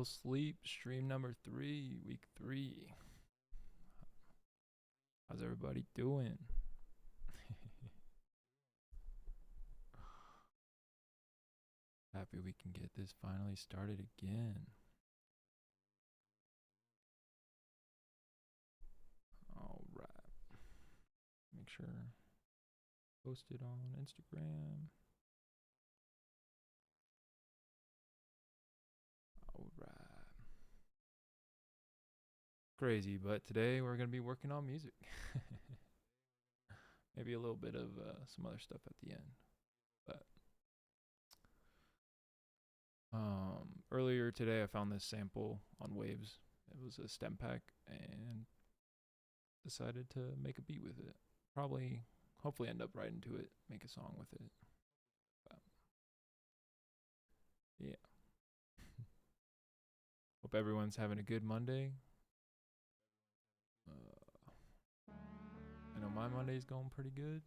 Lil Sleep, stream number 3, week 3. How's everybody doing? Happy we can get this finally started again. All right. Make sure post it on Instagram. All right. Crazy, but today we're going to be working on music. Maybe a little bit of some other stuff at the end. But earlier today I found this sample on Waves. It was a stem pack and decided to make a beat with it. Hopefully end up writing to it, make a song with it. But, yeah. Hope everyone's having a good Monday. I know my Monday's going pretty good.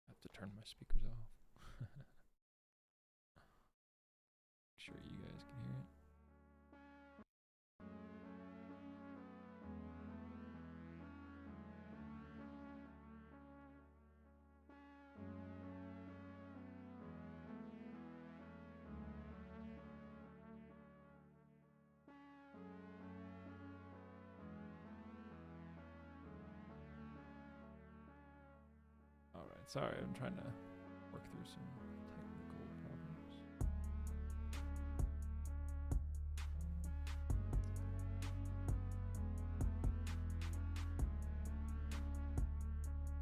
I have to turn my speakers off. Make sure you guys can hear it. Alright, sorry, I'm trying to work through some technical problems.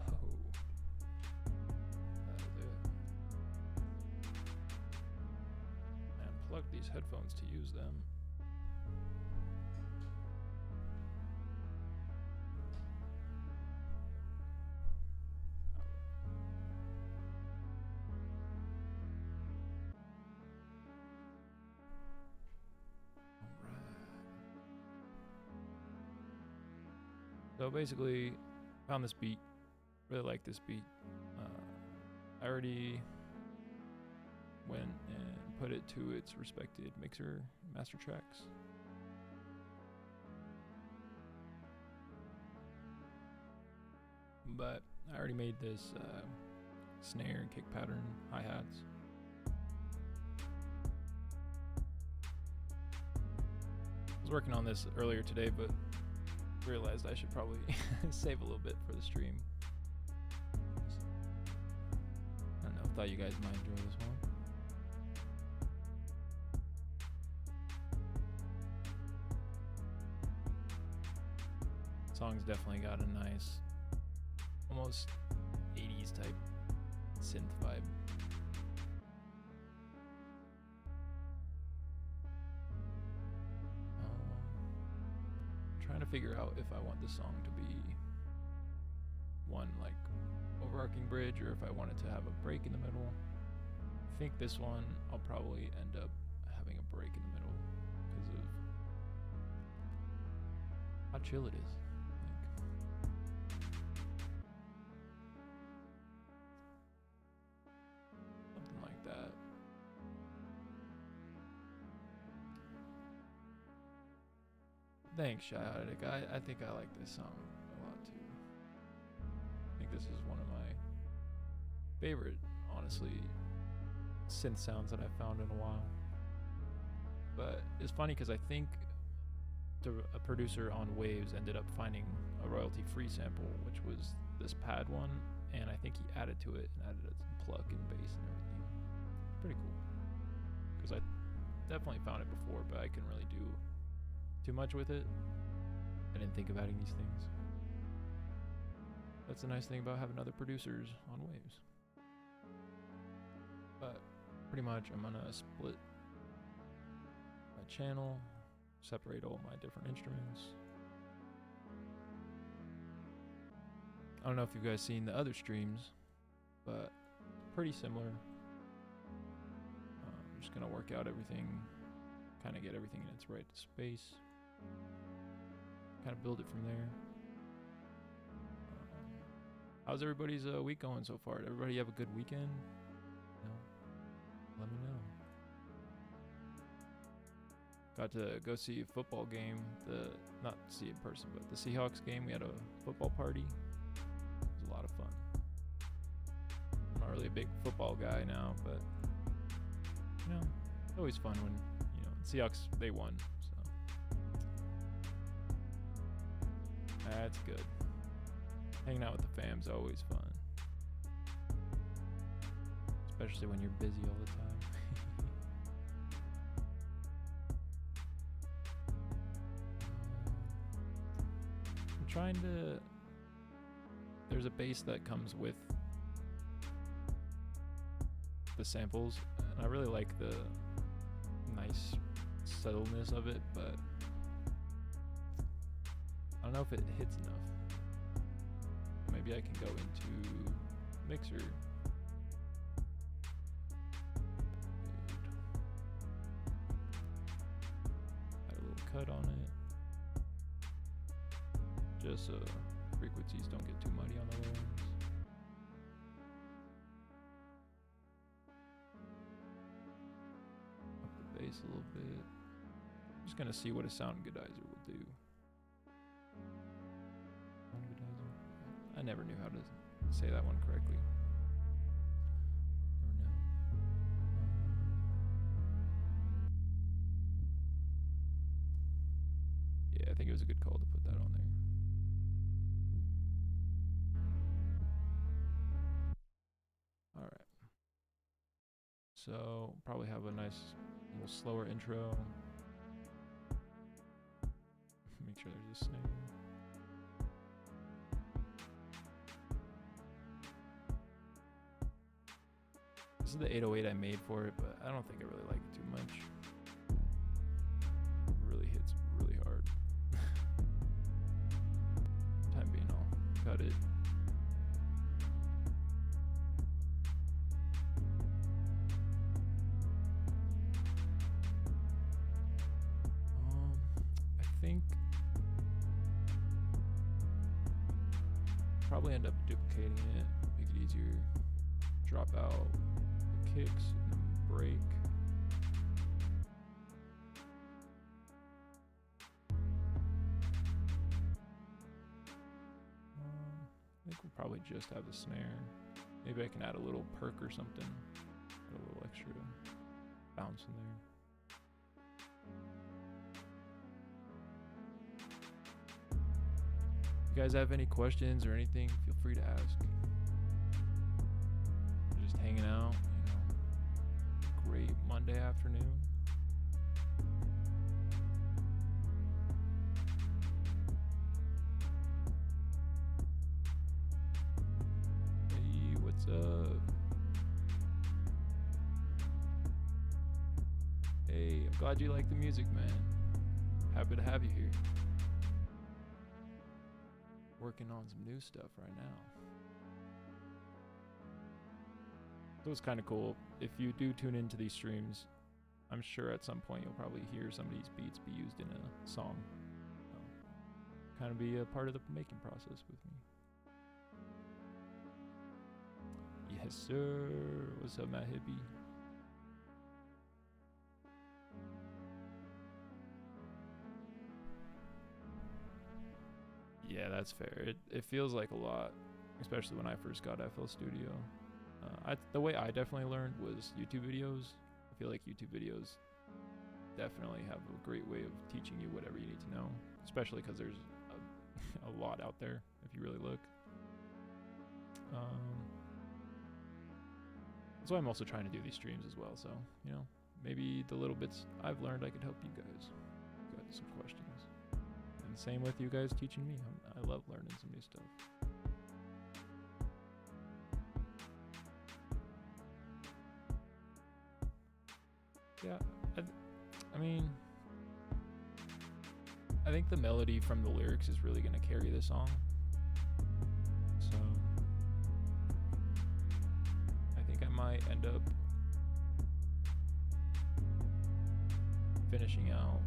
Oh, that is it. I unplugged these headphones to use them. So basically, found this beat. Really like this beat. I already went and put it to its respected mixer master tracks. But I already made this snare and kick pattern, hi-hats. I was working on this earlier today, but realized I should probably save a little bit for the stream. I don't know, thought you guys might enjoy this one. Song's definitely got a nice, almost 80s type synth vibe. Trying to figure out if I want this song to be one like overarching bridge or if I want it to have a break in the middle. I think this one I'll probably end up having a break in the middle because of how chill it is. Something like that. Thanks, Shiotic. I think I like this song a lot too. I think this is one of my favorite, honestly, synth sounds that I've found in a while. But it's funny because I think a producer on Waves ended up finding a royalty-free sample, which was this pad one, and I think he added to it and added some pluck and bass and everything. Pretty cool. Because I definitely found it before, but I couldn't really do too much with it. I didn't think of adding these things. That's the nice thing about having other producers on Waves. But pretty much I'm gonna split my channel, separate all my different instruments. I don't know if you guys seen the other streams, but pretty similar. I'm just gonna work out everything, kind of get everything in its right space. Kind of build it from there. How's everybody's week going so far? Did everybody have a good weekend? No? let me know. Got to go see a football game. Not see it in person, but the Seahawks game. We had a football party. It was a lot of fun. I'm not really a big football guy now, but it's always fun when Seahawks they won. So that's good. Hanging out with the fam's always fun. Especially when you're busy all the time. I'm trying to... There's a bass that comes with the samples, and I really like the nice subtleness of it, but I don't know if it hits enough. Maybe I can go into mixer. Add a little cut on it, just so frequencies don't get too muddy on the low ends. Up the bass a little bit. Just gonna see what a sound goodizer will do. Sound goodizer? I never knew how to say that one correctly. Never know. Yeah, I think it was a good call to put that on there. All right. So probably have a nice little slower intro. Make sure there's a snare. This is the 808 I made for it, but I don't think I really like it too much. It really hits really hard. Time being, I'll cut it. I think probably end up duplicating it, make it easier. Drop out the kicks and break. I think we'll probably just have the snare. Maybe I can add a little perk or something. Put a little extra bounce in there. If you guys have any questions or anything, feel free to ask. Just hanging out, great Monday afternoon. Hey, what's up? Hey, I'm glad you like the music, man. Happy to have you here. Working on some new stuff right now. So it's kind of cool. If you do tune into these streams, I'm sure at some point you'll probably hear some of these beats be used in a song. So, kind of be a part of the making process with me. Yes, sir. What's up, Matt Hippie? Yeah, that's fair. It feels like a lot, especially when I first got FL Studio. The way I definitely learned was YouTube videos. I feel like YouTube videos definitely have a great way of teaching you whatever you need to know, especially because there's a lot out there if you really look. That's why I'm also trying to do these streams as well. So, maybe the little bits I've learned I could help you guys. Got some questions. And same with you guys teaching me. I love learning some new stuff. Yeah, I think the melody from the lyrics is really going to carry the song. So, I think I might end up finishing out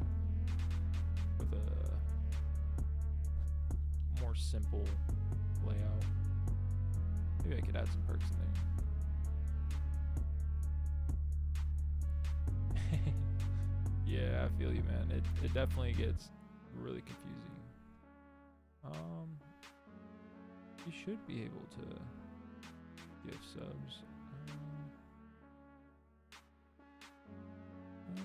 with a more simple layout. Maybe I could add some perks in there. Yeah, I feel you, man. It definitely gets really confusing. You should be able to give subs. Yeah.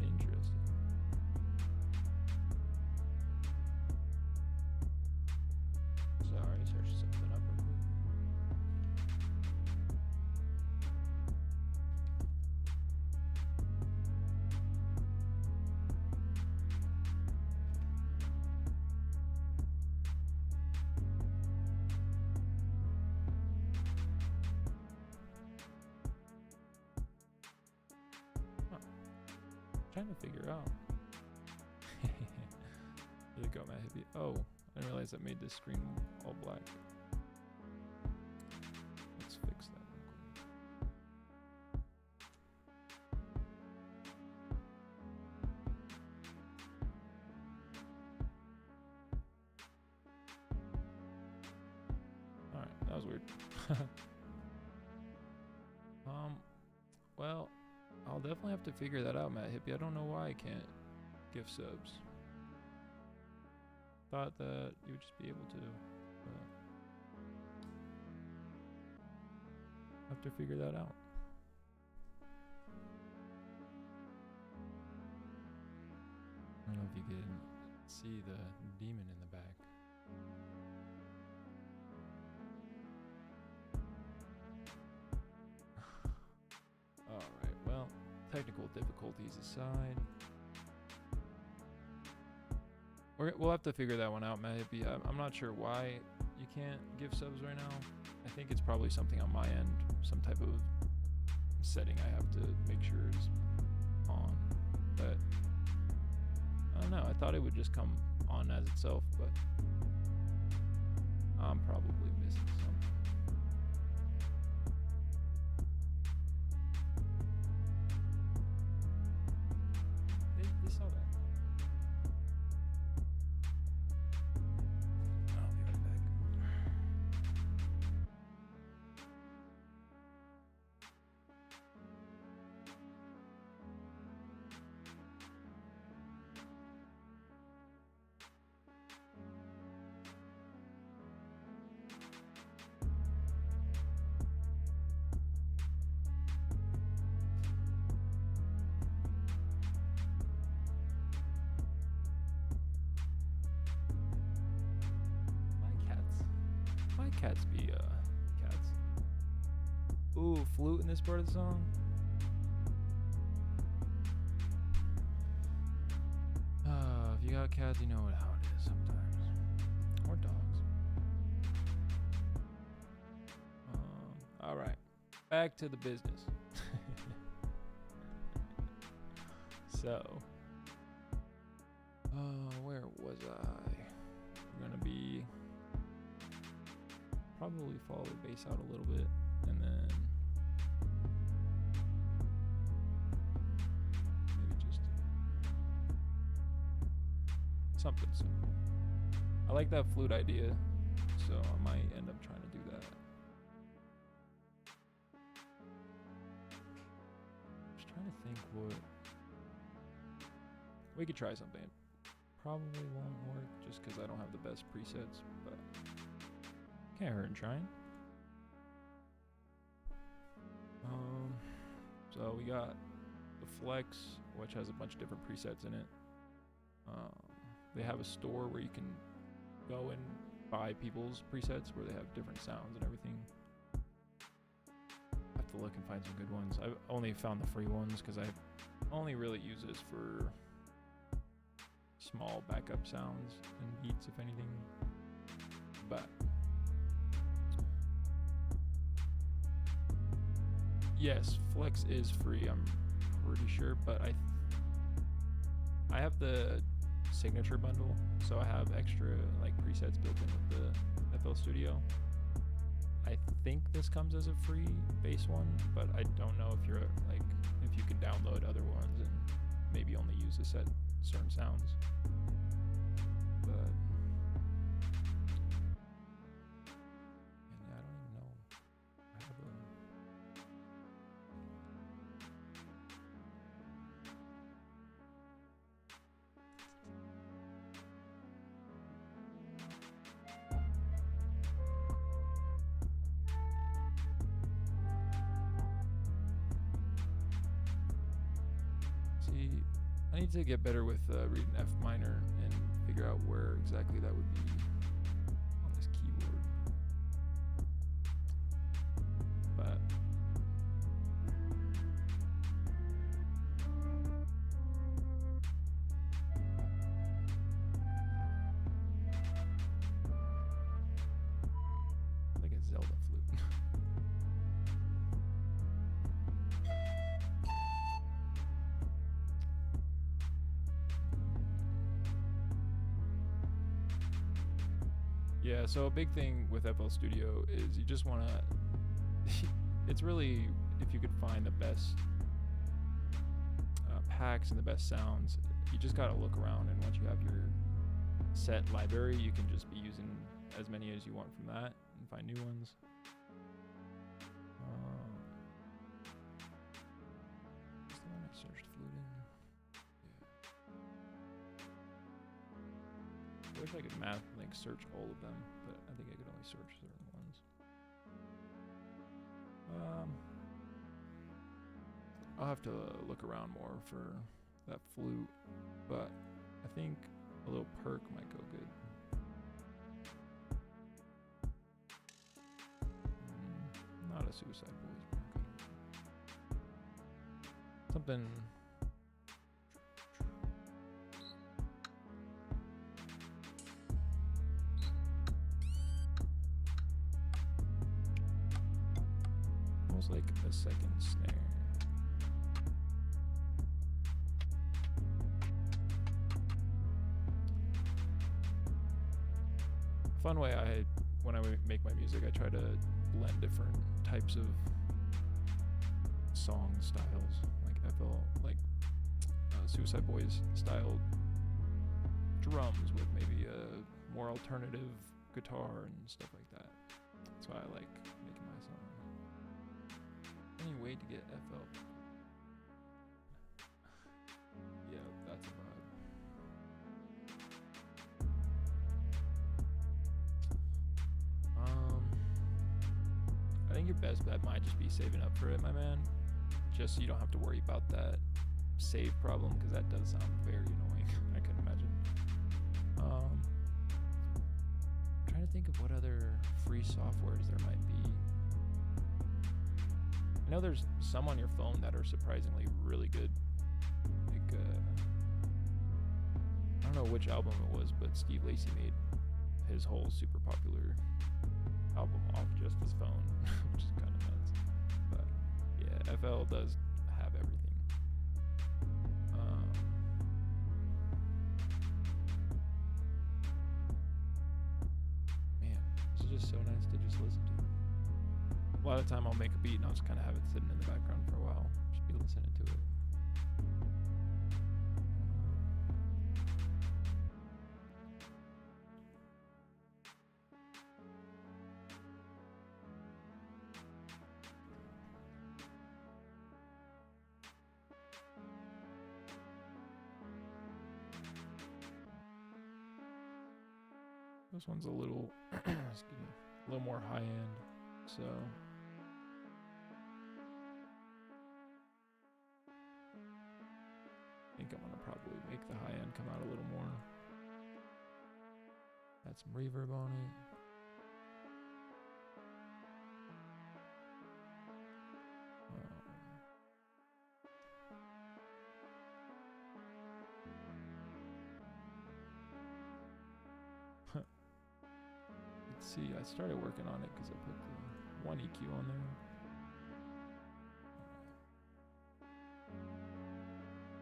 Interesting. Sorry, search something up real quick. Huh. Trying to figure out. Here you go, Matt Hippie. Oh, I didn't realize that made this screen all black. Let's fix that real quick. Alright, that was weird. Well, I'll definitely have to figure that out, Matt Hippie. I don't know why I can't gift subs. Thought that you would just be able to, but have to figure that out. I don't know if you can see the demon in the back. Alright, well, technical difficulties aside. We'll have to figure that one out, Matt Hippie. I'm not sure why you can't give subs right now. I think it's probably something on my end, some type of setting I have to make sure is on. But I don't know. I thought it would just come on as itself, but I'm probably missing something. They saw that. I'll be right back. Why cats be cats? Ooh, flute in this part of the song. If you got cats, you know how it is sometimes. Or dogs. All right, back to the business. So, where was I? We're gonna be probably follow the bass out a little bit, and then maybe just something simple. I like that flute idea, so I might end up trying to do that. Just trying to think what we could try something. Probably won't work just because I don't have the best presets, but can't hurt in trying. So we got the Flex, which has a bunch of different presets in it. They have a store where you can go and buy people's presets where they have different sounds and everything. I have to look and find some good ones. I've only found the free ones because I only really use this for small backup sounds and beats, if anything. But yes, Flex is free, I'm pretty sure, but I have the signature bundle, so I have extra like presets built in with the FL Studio. I think this comes as a free base one, but I don't know if you're like if you can download other ones and maybe only use this at certain sounds. But I don't even know I need to get better with reading F minor and figure out where exactly that would be on this keyboard. But like a Zelda flute. Yeah, so a big thing with FL Studio is you just want to, it's really, if you could find the best packs and the best sounds, you just got to look around, and once you have your set library, you can just be using as many as you want from that and find new ones. Is the one I searched flute in? Yeah. I wish I could search all of them, but I think I could only search certain ones. I'll have to look around more for that flute, but I think a little perk might go good. Not a Suicide Boys perk. Something. Almost like a second snare. Fun way when I make my music, I try to blend different types of song styles, like Suicide Boys style drums with maybe a more alternative guitar and stuff like that. That's why I like making my songs. Any way to get FL? Yeah, that's a vibe. I think your best bet might just be saving up for it, my man. Just so you don't have to worry about that save problem, because that does sound very annoying. I couldn't imagine. I'm trying to think of what other free softwares there might be. I know there's some on your phone that are surprisingly really good. Like, I don't know which album it was, but Steve Lacy made his whole super popular album off just his phone, which is kind of nuts. But yeah, FL does have everything. Man, this is just so nice to just listen to. A lot of the time I'll make a beat and I'll just kind of have it sitting in the background for a while, just be listening to it. This one's a little, excuse me, a little more high end, so. I think I'm gonna probably make the high end come out a little more. Add some reverb on it. See, I started working on it because I put the one EQ on there.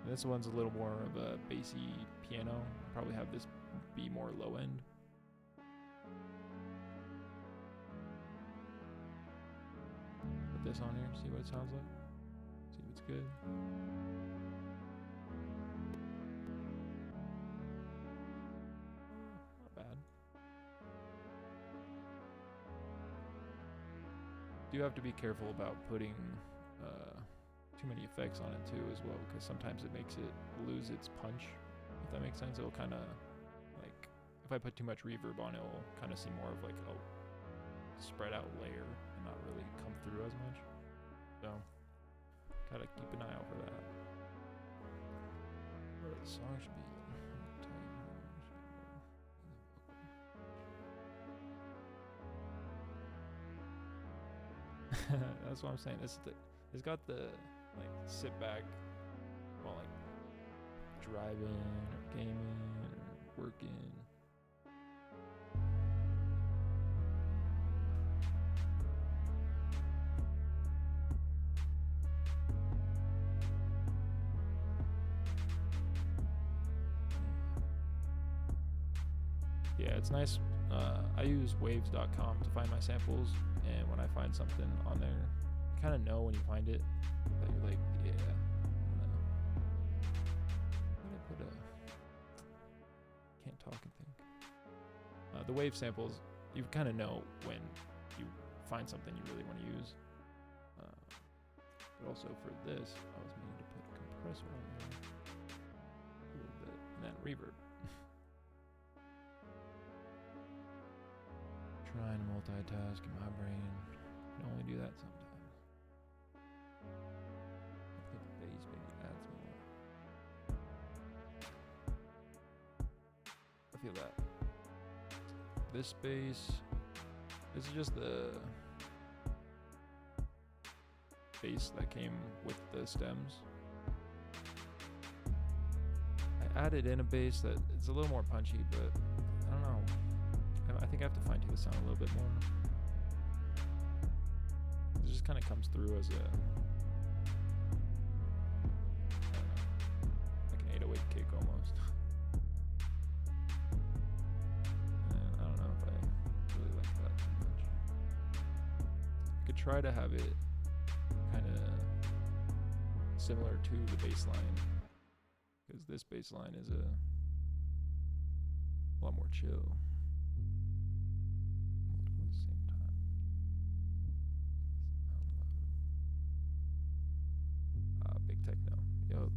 This one's a little more of a bassy piano. I'll probably have this be more low end. Put this on here, see what it sounds like. See if it's good. You have to be careful about putting too many effects on it too as well, because sometimes it makes it lose its punch, if that makes sense. It'll kind of, like, if I put too much reverb on it, it'll kind of seem more of like a spread out layer and not really come through as much. So gotta keep an eye out for that. The song should be That's what I'm saying. It's got the like sit back while like driving or gaming or working. Yeah, it's nice. I use waves.com to find my samples, and when I find something on there, you kind of know when you find it that you're like, yeah, I'm gonna put a, can't talk and think. The wave samples, you kind of know when you find something you really want to use. But also for this, I was meaning to put a compressor on there a little bit, and then reverb. Trying to multitask in my brain. I can only do that sometimes. I think the bass maybe adds more. I feel that. This bass, this is just the bass that came with the stems. I added in a bass that it's a little more punchy, but I don't know. I think I have to fine tune the sound a little bit more. It just kind of comes through as a, I don't know, like an 808 kick almost. And I don't know if I really like that too much. I could try to have it kind of similar to the bass line, because this bass line is a lot more chill. Techno. Yo.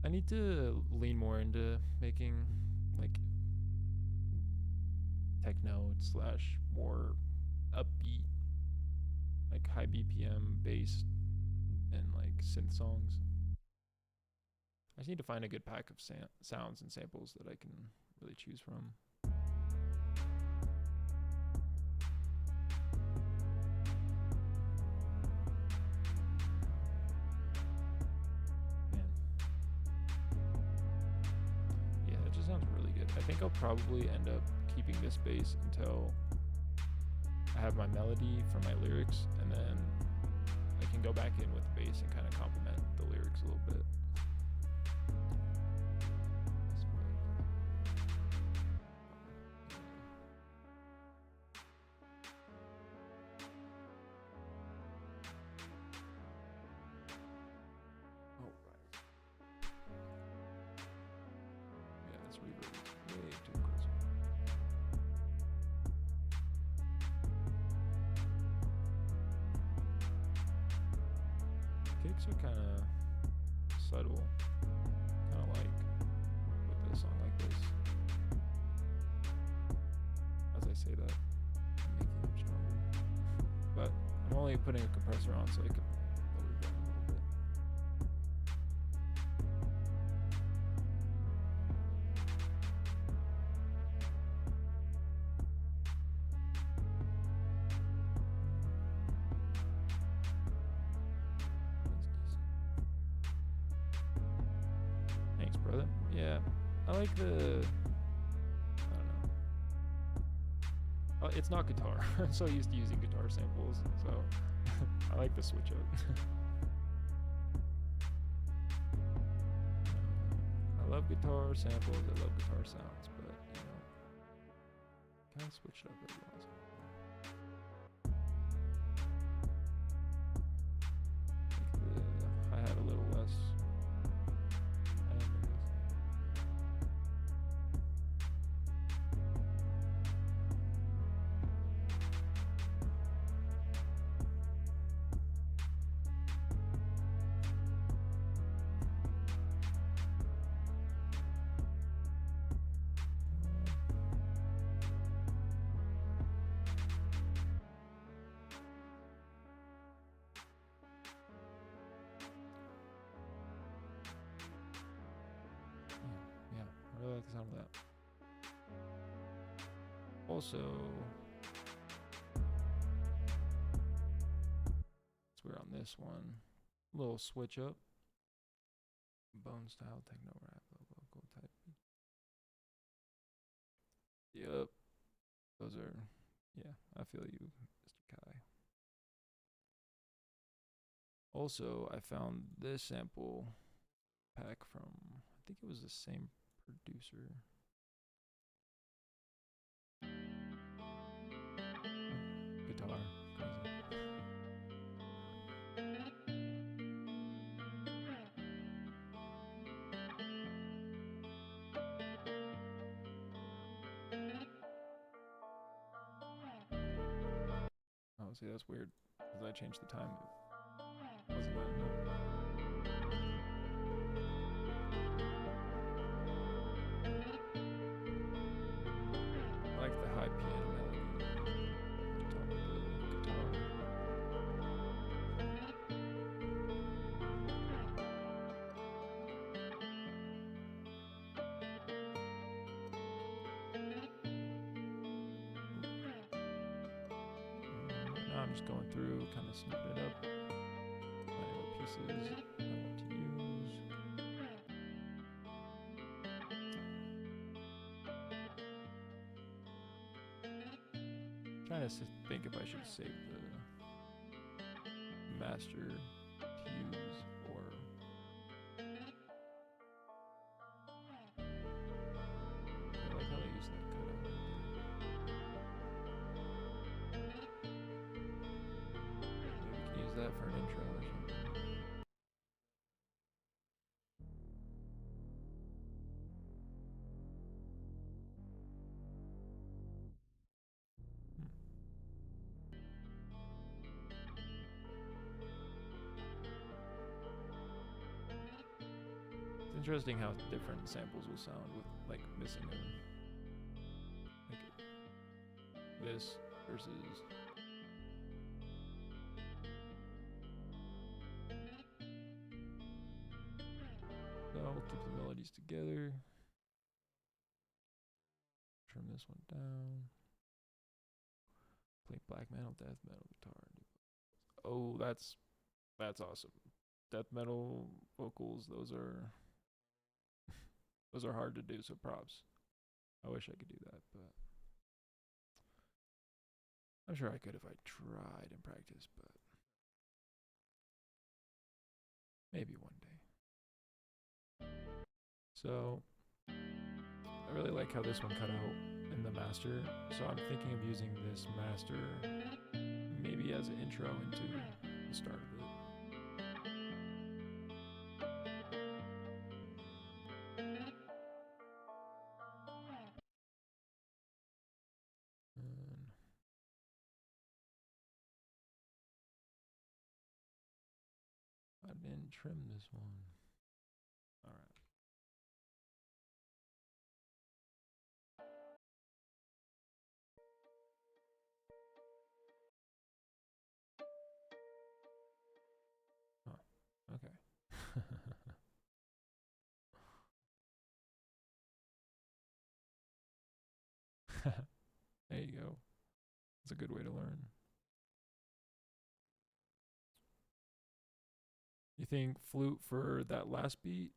I need to lean more into making like techno / more upbeat, like high BPM bass and like synth songs. I just need to find a good pack of sounds and samples that I can really choose from. I think I'll probably end up keeping this bass until I have my melody for my lyrics, and then I can go back in with the bass and kind of complement the lyrics a little bit. Kicks are kind of subtle, kind of like with a song like this. As I say that, I'm making them stronger. But I'm only putting a compressor on so I can lower it down a little bit. Brother. Yeah, I like the, I don't know. It's not guitar. I'm so used to using guitar samples, so I like the switch up. I love guitar samples, I love guitar sounds, but you know, kind of switch it up every once in a while. Make the hi-hat a little less. the sound of that. Also, so we're on this one. Little switch up. Bone style techno rap vocal type. Yup. Those are, yeah, I feel you, Mr. Kai. Also, I found this sample pack from, I think it was the same producer. Guitar, crazy. Oh, see, that's weird, because I changed the time. It wasn't letting me. I like the high piano melody on top of the guitar. Now I'm just going through, kind of snipping it up, finding what pieces I want to use. Trying to think if I should save the master to use or I like how they use that cutout right there. Maybe we can use that for an intro or something. It's interesting how different samples will sound with like missing a like this versus so we'll keep the melodies together. Trim this one down. Play black metal, death metal guitar. Oh, that's awesome. Death metal vocals, those are hard to do, so props. I wish I could do that, but I'm sure I could if I tried and practiced, but maybe one day. So I really like how this one cut out in the master, so I'm thinking of using this master maybe as an intro into the start of it. I didn't trim this one. All right. Oh, okay. There you go. That's a good way to learn. You think flute for that last beat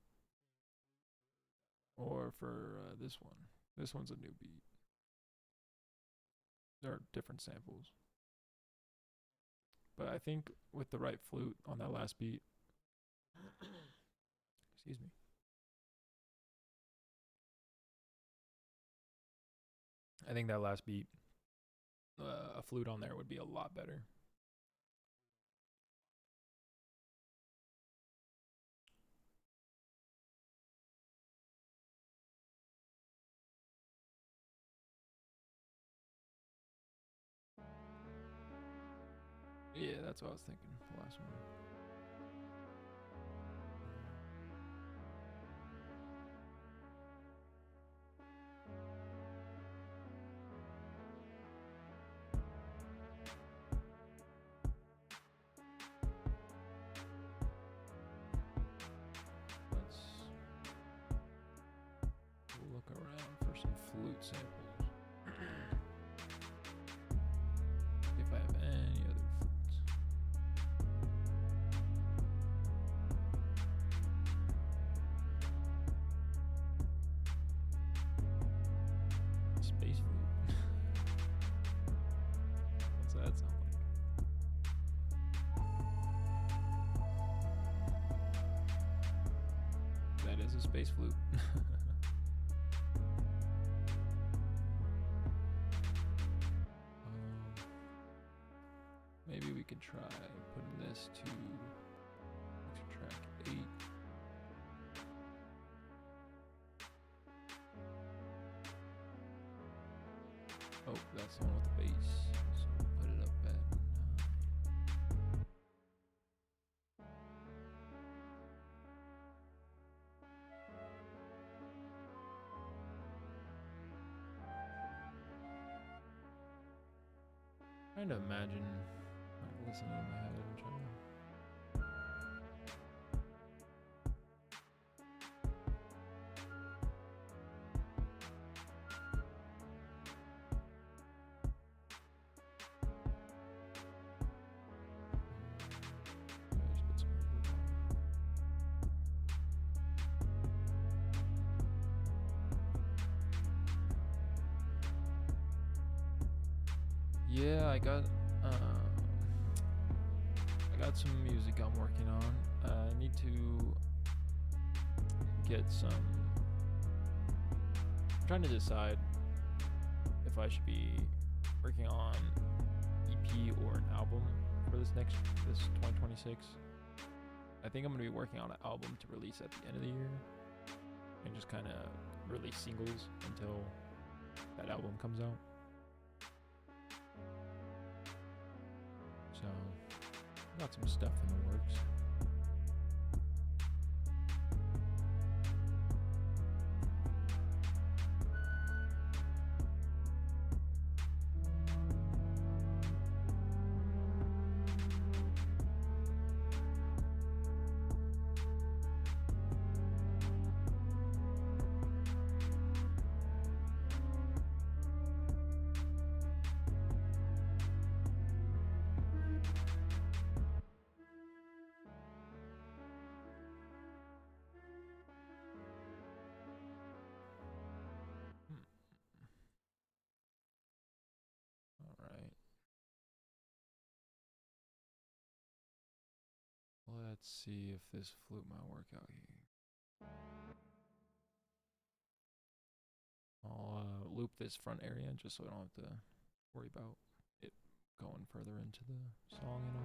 or for this one? This one's a new beat. There are different samples. But I think with the right flute on that last beat, excuse me. I think that last beat, a flute on there would be a lot better. Yeah, that's what I was thinking. The last one. Let's look around. samples. If I have any other fruits. Space flute. What's that sound like? That is a space flute. Maybe we could try putting this to track 8. Oh, that's the one with the bass. So we'll put it up at 9. Trying to imagine, like, listening in my head and trying to. Just put some reverb on. Yeah, I got some music I'm working on. I need to get some. I'm trying to decide if I should be working on EP or an album for this 2026. I think I'm gonna be working on an album to release at the end of the year, and just kind of release singles until that album comes out. So, got some stuff in the works. Alright. Let's see if this flute might work out here. I'll loop this front area just so I don't have to worry about it going further into the song and all.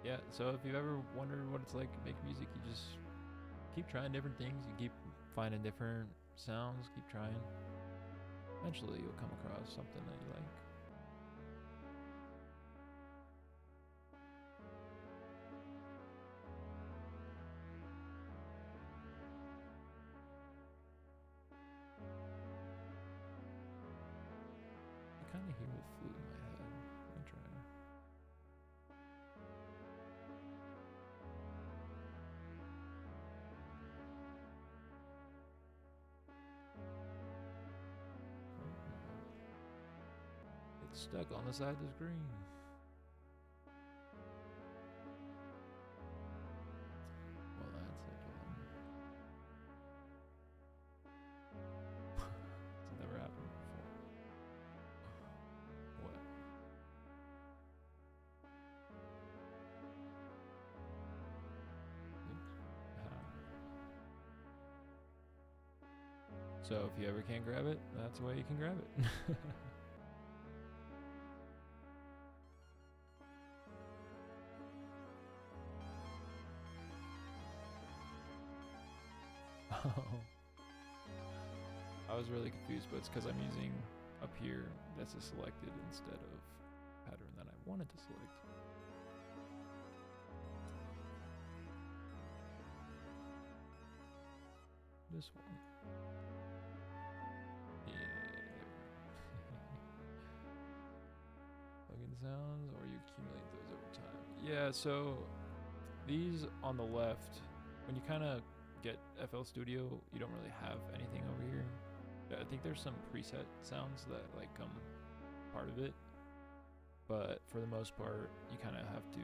Yeah, so if you've ever wondered what it's like to make music, you just keep trying different things. You keep finding different sounds, keep trying. Eventually you'll come across something that you like. I kind of hear the flute in my head. Let me try. It's stuck on the side of the screen. Well, that's a problem. It's never happened before. What? So if you ever can't grab it, that's the way you can grab it. Oh. was really confused, but it's because I'm using up here, this is selected instead of pattern that I wanted to select. This one. Yeah, there we go. Plugin sounds, or you accumulate those over time. Yeah, so these on the left, when you kind of get FL Studio, you don't really have anything over here. I think there's some preset sounds that like come part of it, but for the most part, you kind of have to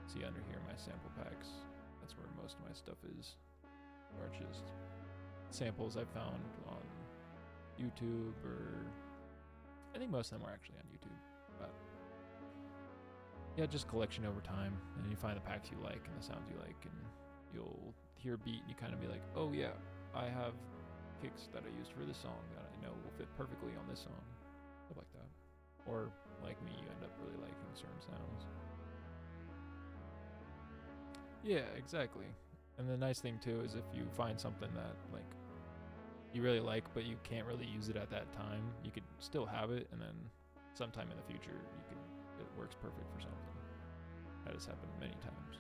see under here my sample packs. That's where most of my stuff is, or just samples I found on YouTube, or I think most of them are actually on YouTube, but yeah, just collection over time, and you find the packs you like and the sounds you like, and you'll hear a beat and you kind of be like, oh yeah, I have kicks that I used for this song that I know will fit perfectly on this song, stuff like that. Or like me, you end up really liking certain sounds. Yeah, exactly. And the nice thing too is if you find something that like you really like but you can't really use it at that time, you could still have it, and then sometime in the future it works perfect for something. That has happened many times.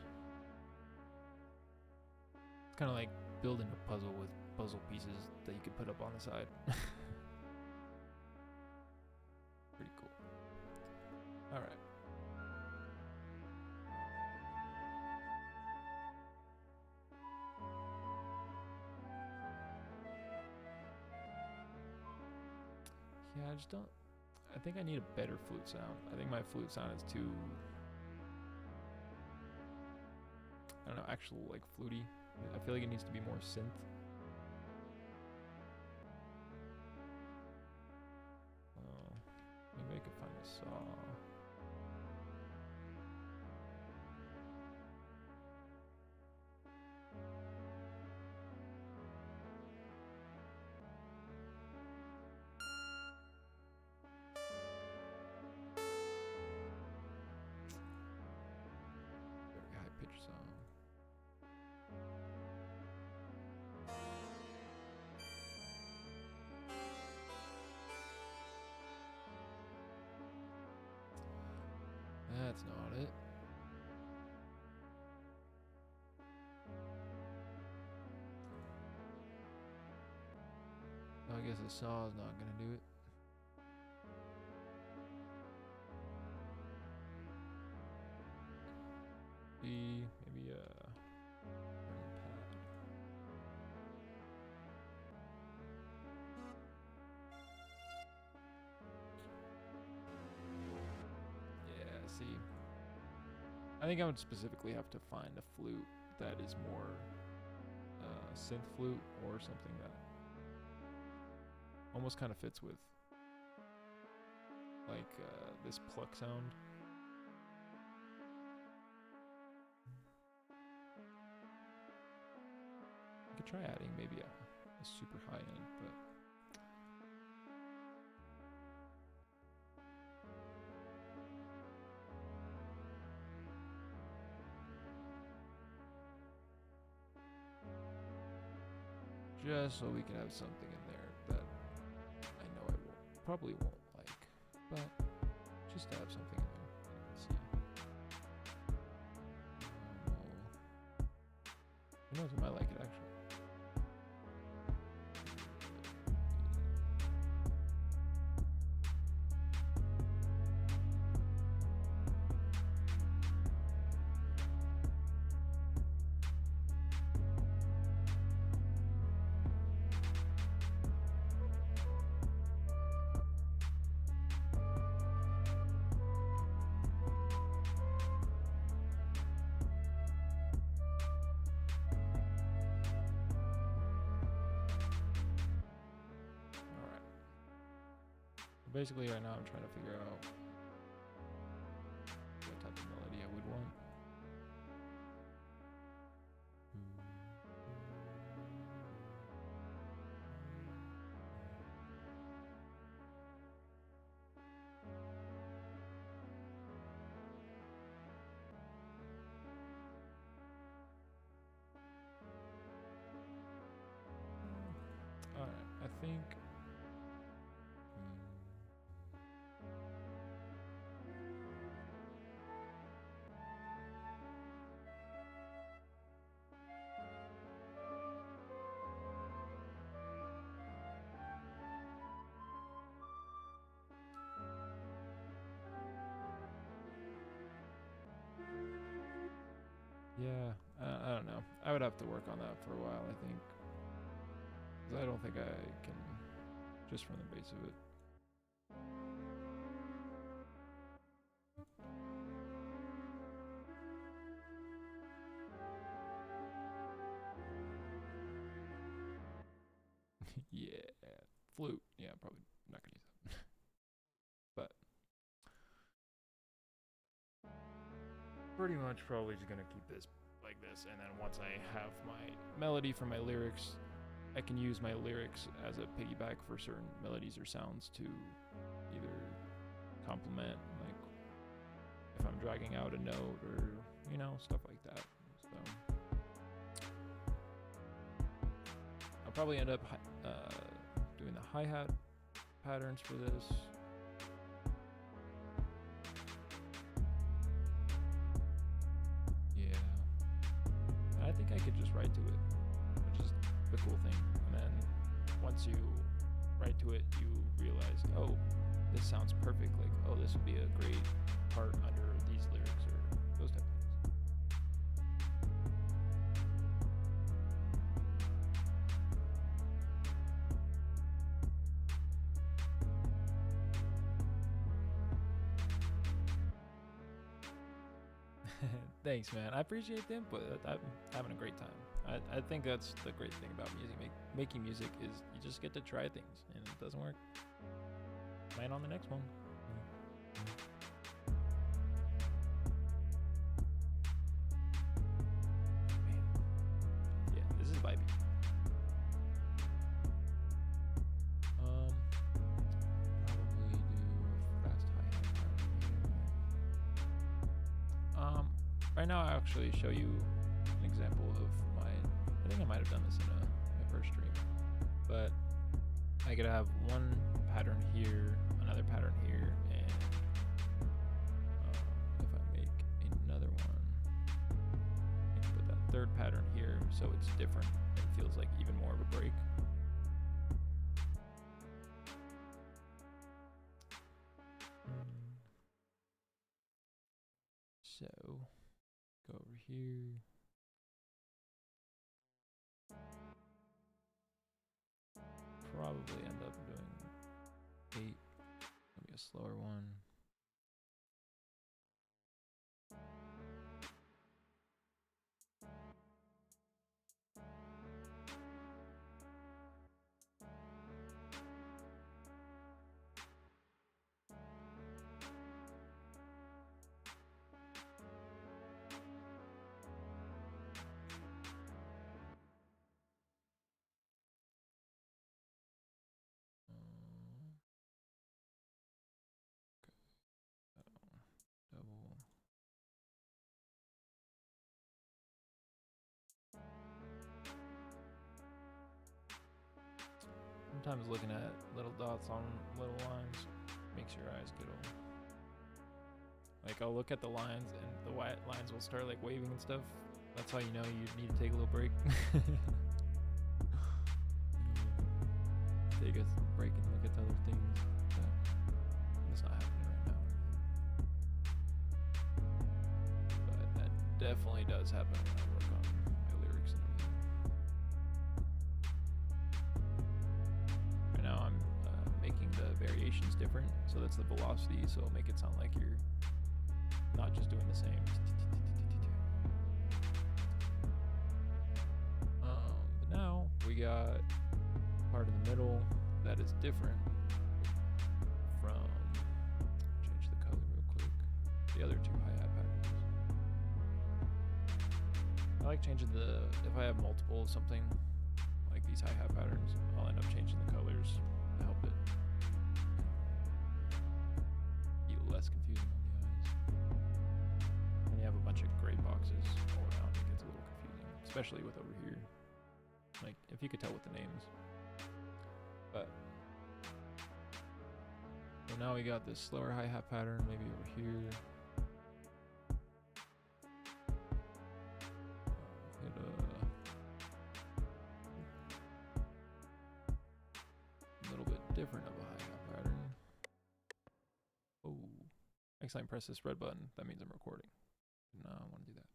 It's kind of like building a puzzle with puzzle pieces that you could put up on the side. Pretty cool. All right. Yeah, I just don't. I think I need a better flute sound. I think my flute sound is too, I don't know, actual like fluty. I feel like it needs to be more synth. Maybe I could find a saw. Very high pitch saw. That's not it. I guess the saw is not gonna do it. Maybe a pad. Yeah, see. I think I would specifically have to find a flute that is more synth flute, or something that almost kind of fits with like this pluck sound. I could try adding maybe a super high end, but just so we can have something in there that I know I probably won't like, but just to have something in there. Let's see. Who knows, I might like it actually. Basically right now I'm trying to figure out what type of melody I would want. Yeah, I don't know. I would have to work on that for a while, I think. 'Cause I don't think I can, just from the base of it. Yeah, flute. Yeah, probably not gonna use that. But pretty much probably just gonna keep this like this, and then once I have my melody for my lyrics, I can use my lyrics as a piggyback for certain melodies or sounds to either complement, like if I'm dragging out a note or, you know, stuff like that. So I'll probably end up doing the hi-hat patterns for this. Yeah. And I think I could just write to it, which is the cool thing. And then once you write to it, you realize, oh, this sounds perfect. Like, oh, this would be a great part under these lyrics or those type of things. Thanks, man. I appreciate the input. I'm having a great time. I think that's the great thing about music. Making music is you just get to try things, and if it doesn't work, plan on the next one. Man. Yeah, this is vibey. Probably do a fast hi-hat pattern. Right now I'll actually show you an example of I think I might have done this in my first stream, but I could have one pattern here, another pattern here, and if I make another one, I can put that third pattern here so it's different and feels like even more of a break. So go over here. Probably end up doing 8, maybe a slower one. Double. Sometimes looking at little dots on little lines makes your eyes get old. Like I'll look at the lines and the white lines will start like waving and stuff. That's how you know you need to take a little break. Take a break and look at other things. But it's not happening right now. But that definitely does happen when I work on my lyrics and everything. Right now I'm making the variations different, so that's the velocity, so it'll make it sound like you're not just doing the same. But now we got part in the middle that is different from, change the color real quick, the other two hi-hat patterns. I like changing if I have multiple of something, like these hi-hat patterns, I'll end up changing the colors to help it be less confusing on the eyes. When you have a bunch of gray boxes all around, it gets a little confusing, especially with over here. Like, if you could tell with the names. But so now we got this slower hi-hat pattern, maybe over here. Hit a little bit different of a hi-hat pattern. Oh, next time press this red button. That means I'm recording. No, I want to do that.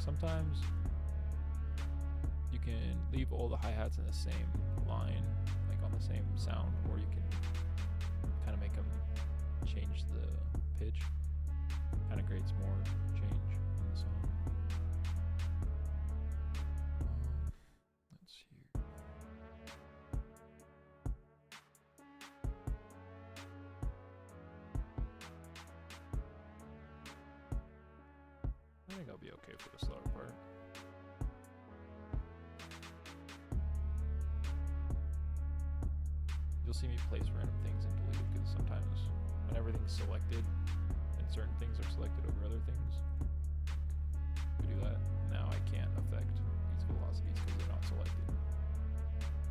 sometimes you can leave all the hi-hats in the same line, like on the same sound, or you can kind of make them change the pitch. Kind of creates more change in the song. Let's see here. I think I'll be okay for the slower part. You'll see me place random things and delete it because sometimes when everything's selected and certain things are selected over other things, we do that. Now I can't affect these velocities because they're not selected.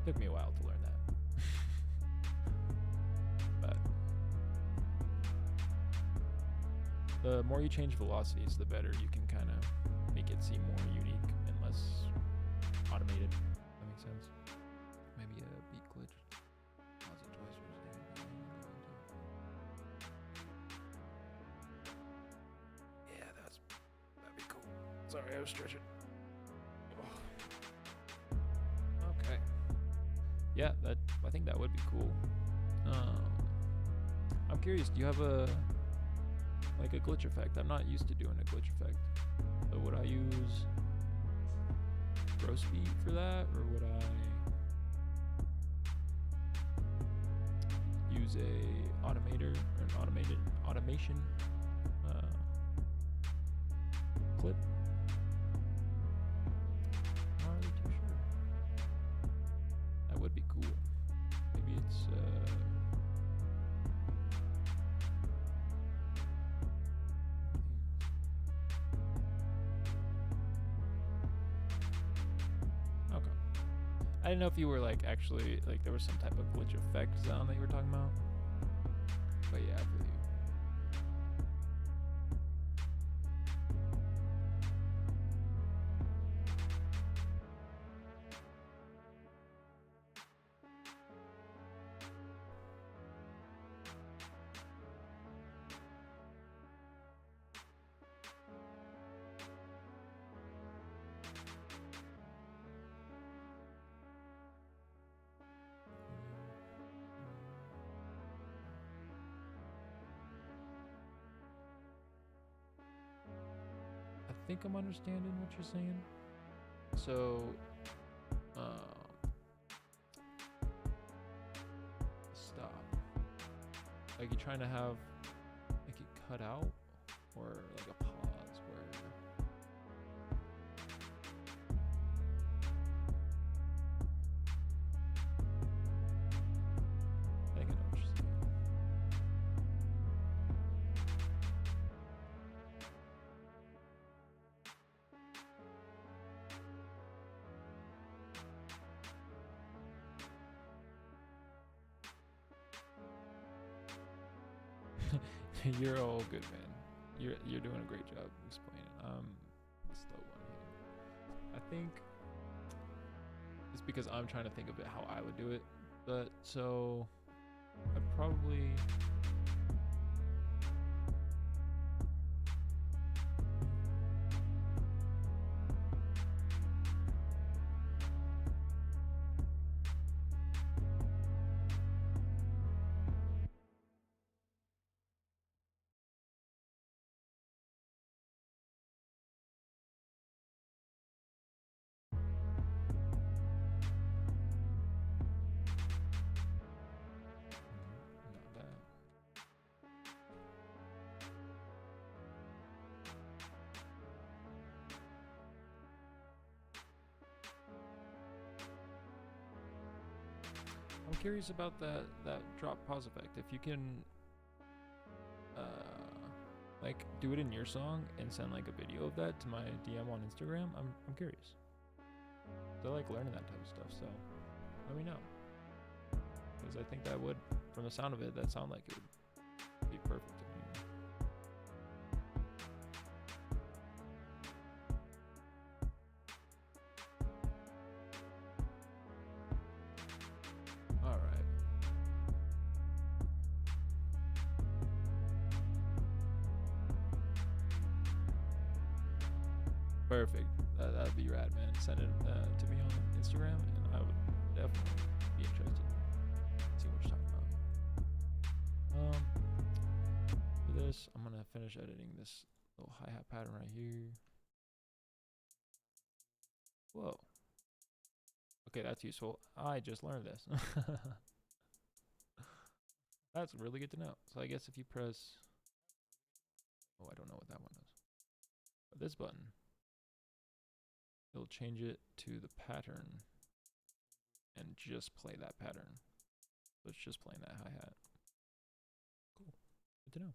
Took me a while to learn that. But the more you change velocities, the better you can kind of make it seem more unique and less automated. That makes sense. Maybe a beat glitch. Pause it twice for a second. Yeah, that'd be cool. Sorry, I was stretching. Oh. Okay. Yeah, I think that would be cool. I'm curious, do you have a glitch effect? I'm not used to doing a glitch effect. So would I use gross beat for that, or would I use a automator or an automation clip? Not really too sure. That would be cool. Maybe it's okay. I didn't know if you were like actually like there was some type of glitch effect sound that you were talking about. But yeah, I feel you. I think I'm understanding what you're saying. So, stop. Like you're trying to have like it cut out, or like a pause where. I think I know what you're saying. You're all good, man. You're doing a great job explaining. The slow one here. I think it's because I'm trying to think of it how I would do it. But so I'd probably not that. I'm curious about that drop pause effect. If you can like do it in your song and send like a video of that to my DM on Instagram, I'm curious. I like learning that type of stuff, so let me know. Because I think that would, from the sound of it, that sound like it would be perfect to me. All right. Perfect. That'd be rad, man. Send it to me on Instagram, and I would definitely be interested in seeing what you're talking about. For this, I'm gonna finish editing this little hi-hat pattern right here. Whoa. Okay, that's useful. I just learned this. That's really good to know. So I guess if you press, oh, I don't know what that one is. But this button, it'll change it to the pattern and just play that pattern. So it's just playing that hi-hat. Cool. Good to know.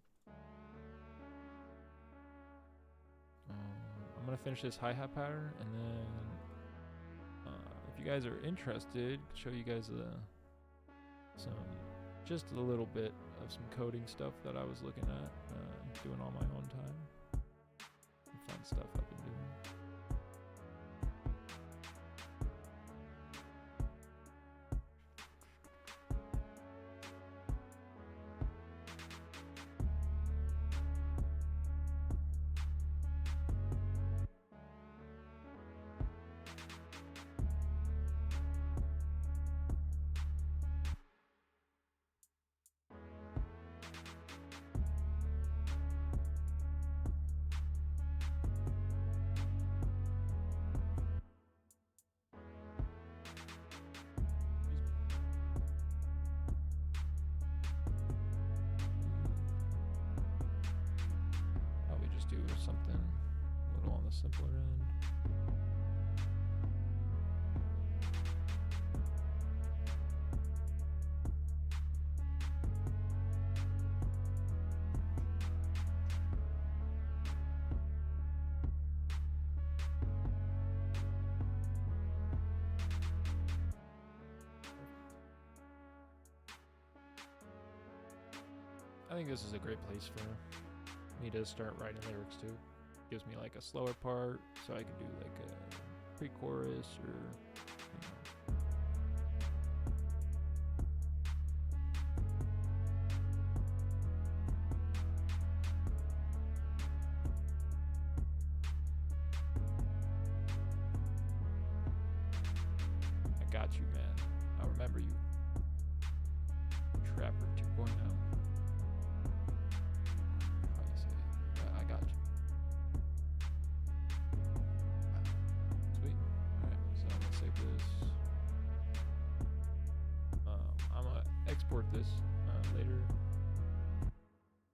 I'm gonna finish this hi-hat pattern, and then if you guys are interested, show you guys just a little bit of some coding stuff that I was looking at, doing on my own time. Some fun stuff I've been doing. Probably just do something a little on the simpler end. I think this is a great place for me to start writing lyrics too. Gives me like a slower part, so I can do like a pre-chorus or, you know. I got you, man. I remember you. Trapper 2.0. How you say it? I got you. Sweet. Alright, so I'm gonna save this. I'm gonna export this later.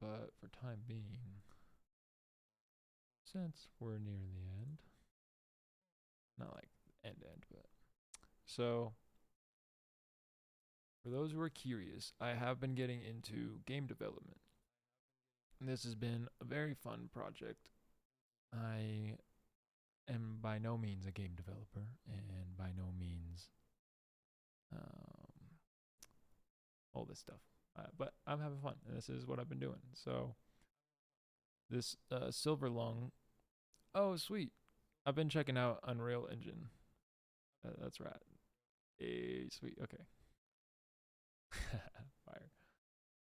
But for time being, since we're near the end, not like end, but so for those who are curious, I have been getting into game development. And this has been a very fun project. I am by no means a game developer, and by no means all this stuff. But I'm having fun, and this is what I've been doing. So this Silver Lung, oh sweet, I've been checking out Unreal Engine. That's right. Hey, sweet. Okay. Fire.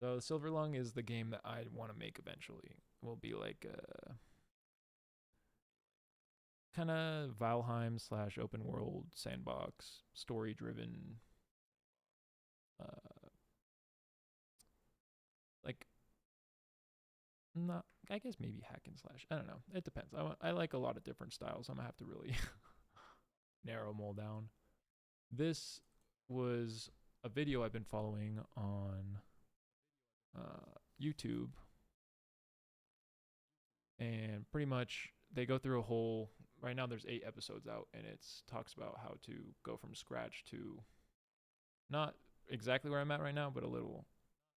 So Silver Lung is the game that I want to make eventually. It will be like a kind of Valheim / open world sandbox, story driven, like not, I guess maybe hack and slash. I don't know. It depends. I like a lot of different styles. I'm gonna have to really narrow them all down. This was a video I've been following on YouTube, and pretty much they go through a whole, right now there's 8 episodes out, and it talks about how to go from scratch to not exactly where I'm at right now, but a little,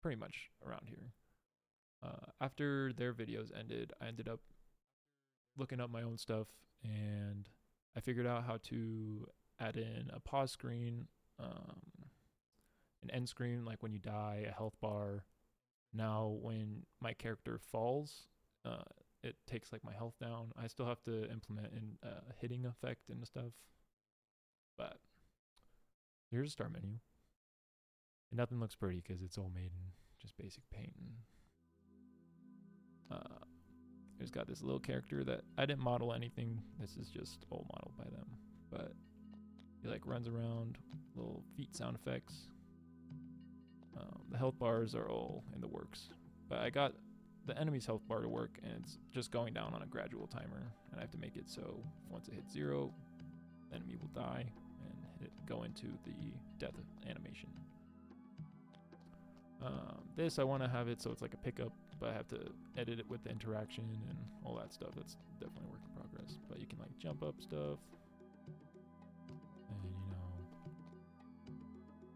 pretty much around here. After their videos ended, I ended up looking up my own stuff, and I figured out how to add in a pause screen, an end screen, like when you die, a health bar. Now when my character falls, it takes like my health down. I still have to implement in a hitting effect and stuff, but here's a start menu. And nothing looks pretty because it's all made in just basic paint. And There's got this little character that I didn't model anything. This is just all modeled by them. But he like runs around, little feet sound effects. The health bars are all in the works. But I got the enemy's health bar to work, and it's just going down on a gradual timer. And I have to make it so once it hits 0, the enemy will die and go into the death animation. This, I want to have it so it's like a pickup, but I have to edit it with the interaction and all that stuff. That's definitely a work in progress. But you can like jump up stuff. And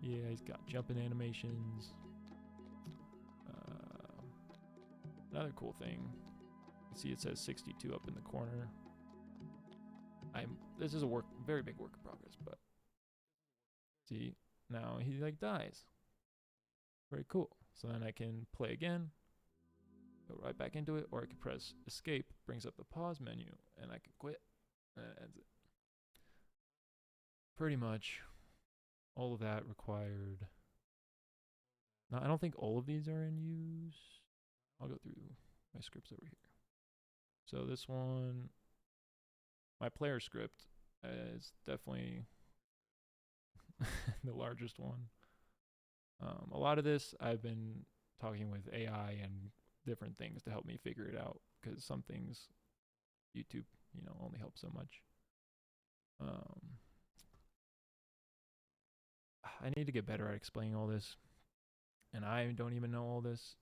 yeah, he's got jumping animations. Another cool thing, you see it says 62 up in the corner. This is a very big work in progress, but see, now he like dies. Very cool. So then I can play again, go right back into it, or I can press escape, brings up the pause menu, and I can quit, and it ends it. Pretty much all of that required. Now, I don't think all of these are in use. I'll go through my scripts over here. So this one, my player script is definitely the largest one. A lot of this I've been talking with AI and different things to help me figure it out, because some things YouTube, only helps so much. I need to get better at explaining all this, and I don't even know all this,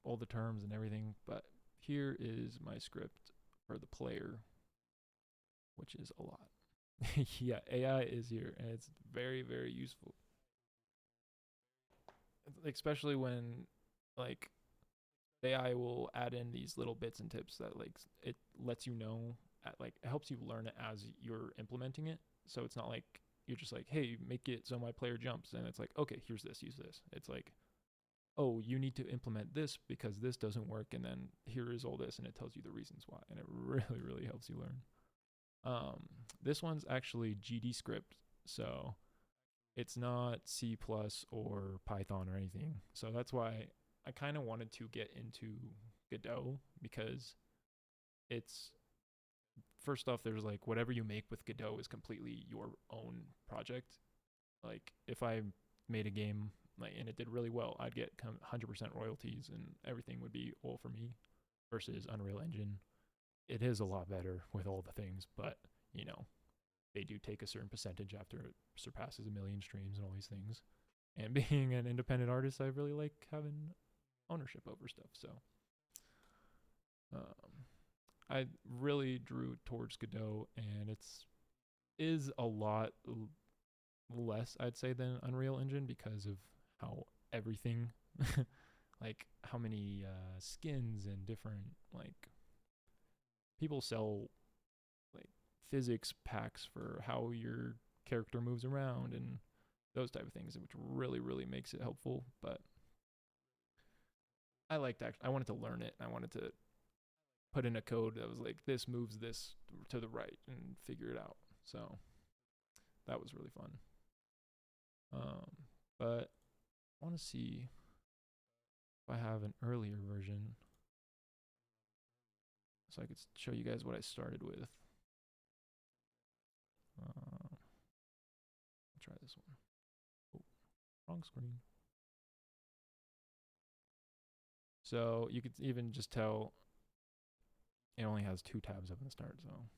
all the terms and everything, but here is my script for the player, which is a lot. Yeah, AI is here, and it's very, very useful. Especially when, like, AI will add in these little bits and tips that, like, it lets you know, it helps you learn it as you're implementing it. So it's not like you're just like, hey, make it so my player jumps, and it's like, okay, here's this, use this. It's like, oh, you need to implement this because this doesn't work, and then here is all this, and it tells you the reasons why, and it really, really helps you learn. This one's actually GD script, so it's not C+ or Python or anything. So that's why I kind of wanted to get into Godot, because it's, first off, there's like whatever you make with Godot is completely your own project. Like if I made a game and it did really well, I'd get 100% royalties and everything would be all for me, versus Unreal Engine. It is a lot better with all the things, but they do take a certain percentage after it surpasses 1 million streams and all these things. And being an independent artist, I really like having ownership over stuff. So I really drew towards Godot, and is a lot less, I'd say, than Unreal Engine, because of how everything, like how many skins and different, like, people sell like physics packs for how your character moves around and those type of things, which really, really makes it helpful. But I wanted to learn it. I wanted to put in a code that was like, this moves this to the right, and figure it out. So that was really fun. But I want to see if I have an earlier version, so I could show you guys what I started with. I'll try this one. Oh, wrong screen. So you could even just tell it only has 2 tabs up in the start. So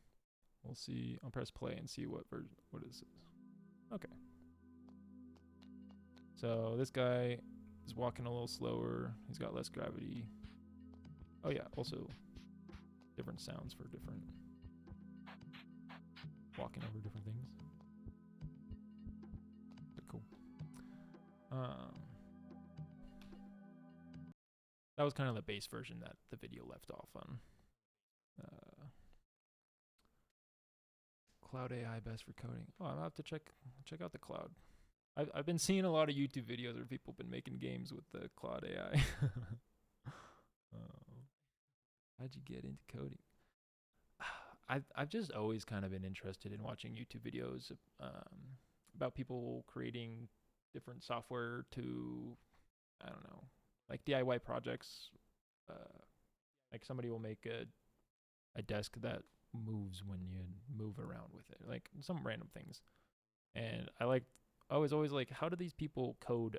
we'll see. I'll press play and see what is this. Okay. So this guy is walking a little slower. He's got less gravity. Oh yeah, also different sounds for different walking over different things. But cool. That was kind of the base version that the video left off on. Cloud AI best for coding. Oh, I'll have to check out the cloud. I've been seeing a lot of YouTube videos where people have been making games with the cloud AI. How'd you get into coding? I've just always kind of been interested in watching YouTube videos about people creating different software to, I don't know, like DIY projects. Like somebody will make a desk that moves when you move around with it, like some random things. And I was always like, how do these people code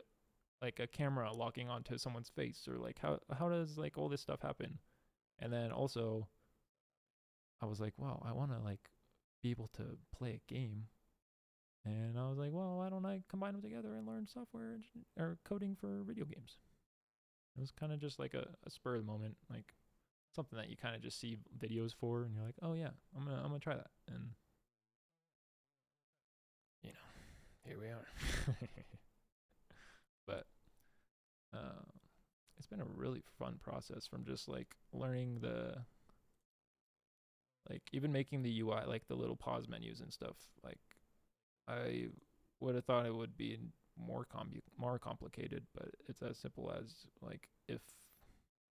like a camera locking onto someone's face, or like how does like all this stuff happen? And then also I was like, wow, I want to like be able to play a game. And I was like, well, why don't I combine them together and learn software or coding for video games? It was kind of just like a spur of the moment, like something that you kind of just see videos for, and you're like, oh yeah, I'm gonna try that, and you know, here we are. But uh, it's been a really fun process from just like learning like even making the UI, like the little pause menus and stuff. Like I would have thought it would be more complicated, but it's as simple as like if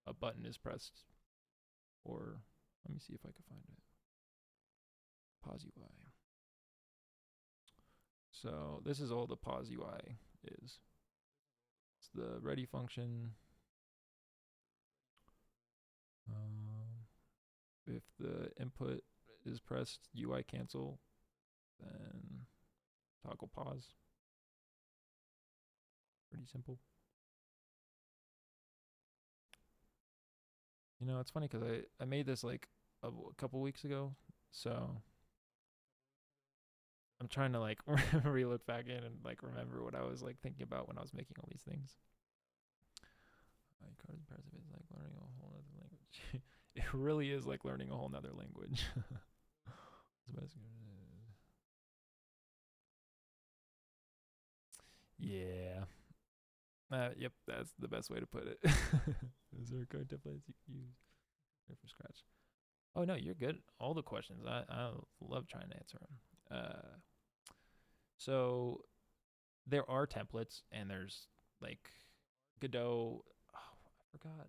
a button is pressed, or let me see if I can find it. Pause UI. So this is all the pause UI is. It's the ready function. If the input is pressed, UI cancel, then toggle pause. Pretty simple. You know, it's funny because I made this like a couple weeks ago, so I'm trying to like re-look back in and like remember what I was like thinking about when I was making all these things. Cards impressive is like learning a whole other language. It really is like learning a whole nother language. Yeah. Yep, that's the best way to put it. Those are code templates you can use from scratch. Oh no, you're good. All the questions, I love trying to answer them. So there are templates, and there's like Godot. Oh, I forgot.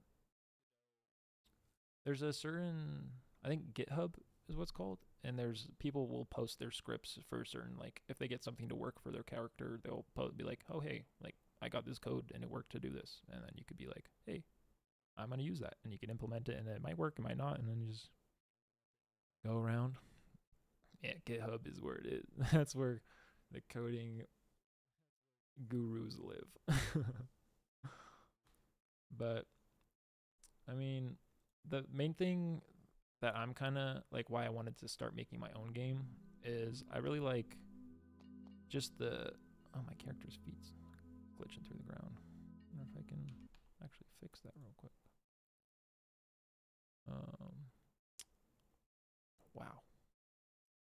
There's a certain, I think GitHub is what's called, and there's people will post their scripts for certain, like if they get something to work for their character, they'll be like, oh hey, like I got this code and it worked to do this, and then you could be like, hey, I'm gonna use that, and you can implement it, and it might work, it might not, and then you just go around. Yeah, GitHub is where it is. That's where the coding gurus live. But I mean, the main thing that I'm kind of like why I wanted to start making my own game is I really like just the my character's feet's glitching through the ground. I wonder if I can actually fix that real quick. Wow.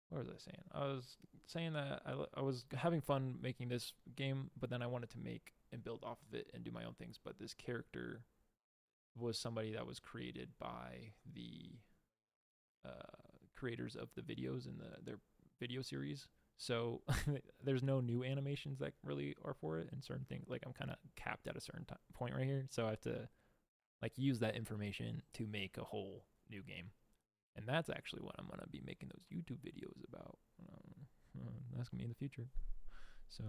What was I saying? I was saying that I was having fun making this game, but then I wanted to make and build off of it and do my own things. But this character was somebody that was created by the creators of the videos in their video series. So there's no new animations that really are for it, and certain things like I'm kind of capped at a certain point right here. So I have to like use that information to make a whole new game. And that's actually what I'm going to be making those YouTube videos about. That's going to be in the future. So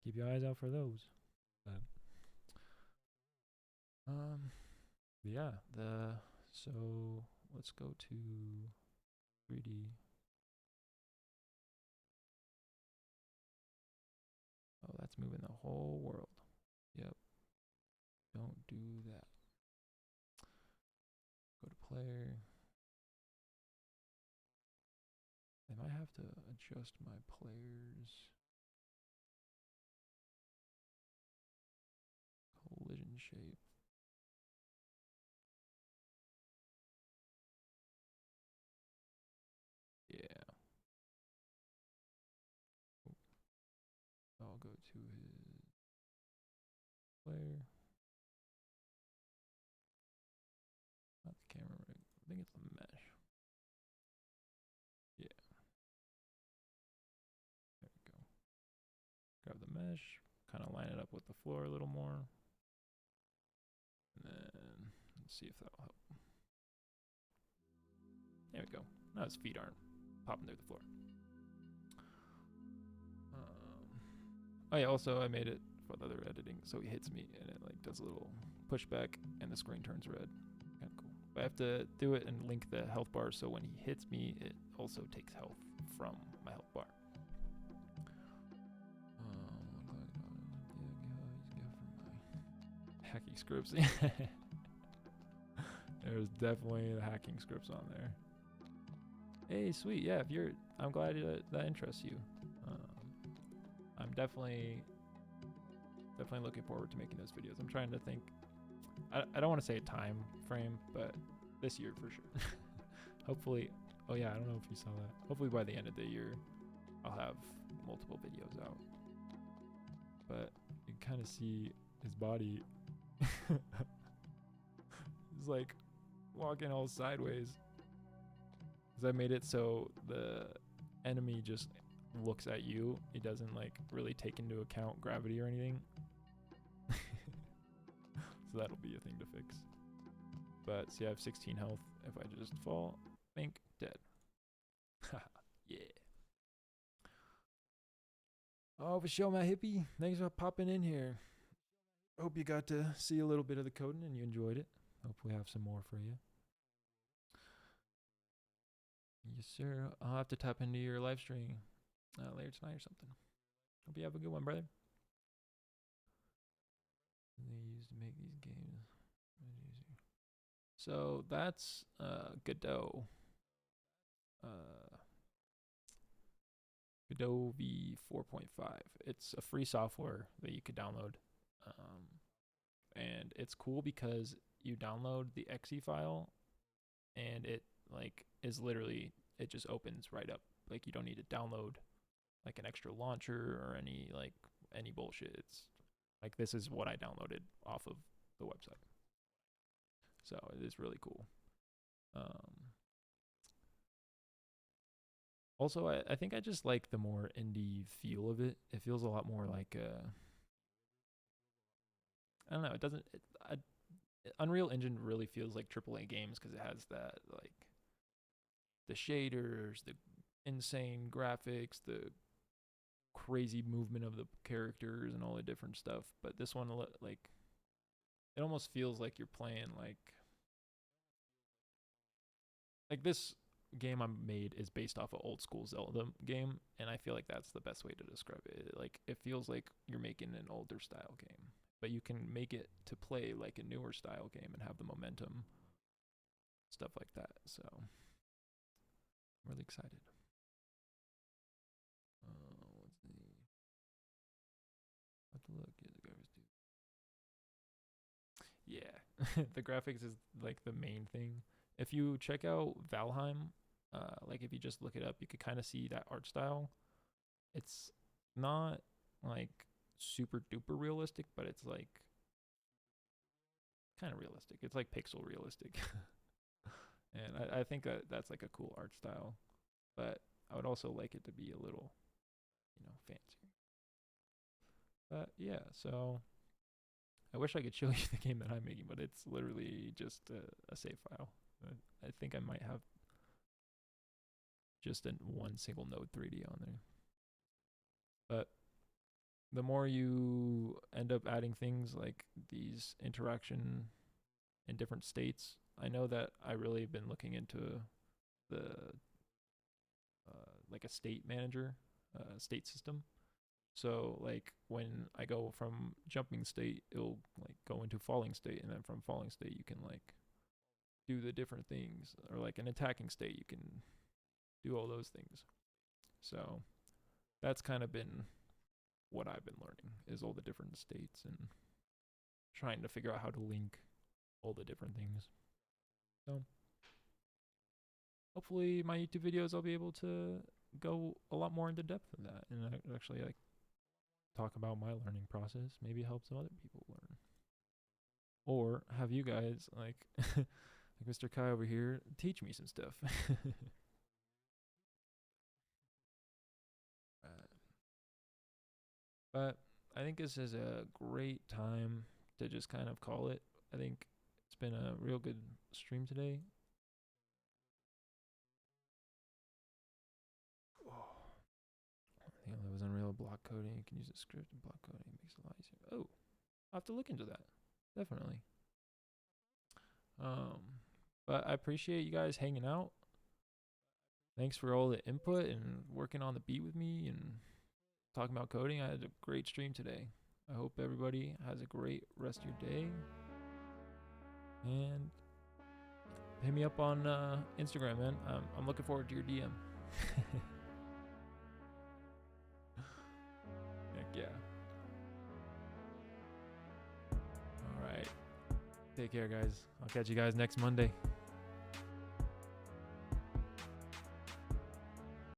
keep your eyes out for those. But, yeah, so let's go to 3D. Oh, that's moving the whole world. Yep. Don't do that. Go to player. I might have to adjust my players. Collision shape. Yeah. I'll go to his player. Not the camera rig. I think it's the mesh. Yeah. There we go. Grab the mesh. Kind of line it up with the floor a little more. And then let's see if that'll help. There we go. Now his feet aren't popping through the floor. Oh yeah, also I made it for other editing, so he hits me and it like does a little pushback and the screen turns red. Kind of cool. I have to do it and link the health bar so when he hits me, it also takes health from my health bar. Hacking scripts. There's definitely the hacking scripts on there. Hey, sweet. Yeah, I'm glad that interests you. I'm definitely looking forward to making those videos. I'm trying to think. I don't want to say a time frame, but this year for sure. Hopefully. Oh yeah, I don't know if you saw that. Hopefully by the end of the year, I'll have multiple videos out. But you can kind of see his body. He's like walking all sideways. Because I made it so the enemy just looks at you. He doesn't like really take into account gravity or anything. So that'll be a thing to fix. But see, I have 16 health. If I just fall, think dead. Yeah. Oh, for sure, my hippie. Thanks for popping in here. Hope you got to see a little bit of the coding and you enjoyed it. Hope we have some more for you. Yes, sir. I'll have to tap into your live stream later tonight or something. Hope you have a good one, brother. They used to make these games. So that's Godot. Godot v 4.5. It's a free software that you could download. And it's cool because you download the exe file and it like is literally, it just opens right up. Like you don't need to download like an extra launcher or any bullshit. It's like, this is what I downloaded off of the website. So it is really cool. Also, I think I just like the more indie feel of it. It feels a lot more like I don't know. It doesn't. Unreal Engine really feels like AAA games because it has that like the shaders, the insane graphics, the crazy movement of the characters, and all the different stuff. But this one, like, it almost feels like you're playing like this game I made is based off an old school Zelda game, and I feel like that's the best way to describe it. Like, it feels like you're making an older style game, but you can make it to play like a newer style game and have the momentum, stuff like that. So I'm really excited. Let's see. I have to look. Yeah, the graphics is like the main thing. If you check out Valheim, like if you just look it up, you could kind of see that art style. It's not like super duper realistic, but it's like kind of realistic. It's like pixel realistic. And I think that's like a cool art style, but I would also like it to be a little, fancier. But yeah, so I wish I could show you the game that I'm making, but it's literally just a save file. I think I might have just one single node 3D on there. But the more you end up adding things like these interaction in different states, I know that I really been looking into the like a state manager, state system. So like when I go from jumping state, it'll like go into falling state, and then from falling state you can like do the different things, or like an attacking state you can do all those things. So that's kind of been what I've been learning, is all the different states and trying to figure out how to link all the different things. So hopefully my YouTube videos I'll be able to go a lot more into depth in that and actually like talk about my learning process, maybe help some other people learn. Or have you guys like like Mr. Kai over here teach me some stuff. But I think this is a great time to just kind of call it. I think it's been a real good stream today. I think that was Unreal block coding. You can use a script and block coding. It makes it a lot easier. Oh, I'll have to look into that. Definitely. But I appreciate you guys hanging out. Thanks for all the input and working on the beat with me and talking about coding. I had a great stream today. I hope everybody has a great rest of your day. And hit me up on Instagram, man. I'm looking forward to your DM. Heck yeah. All right. Take care, guys. I'll catch you guys next Monday.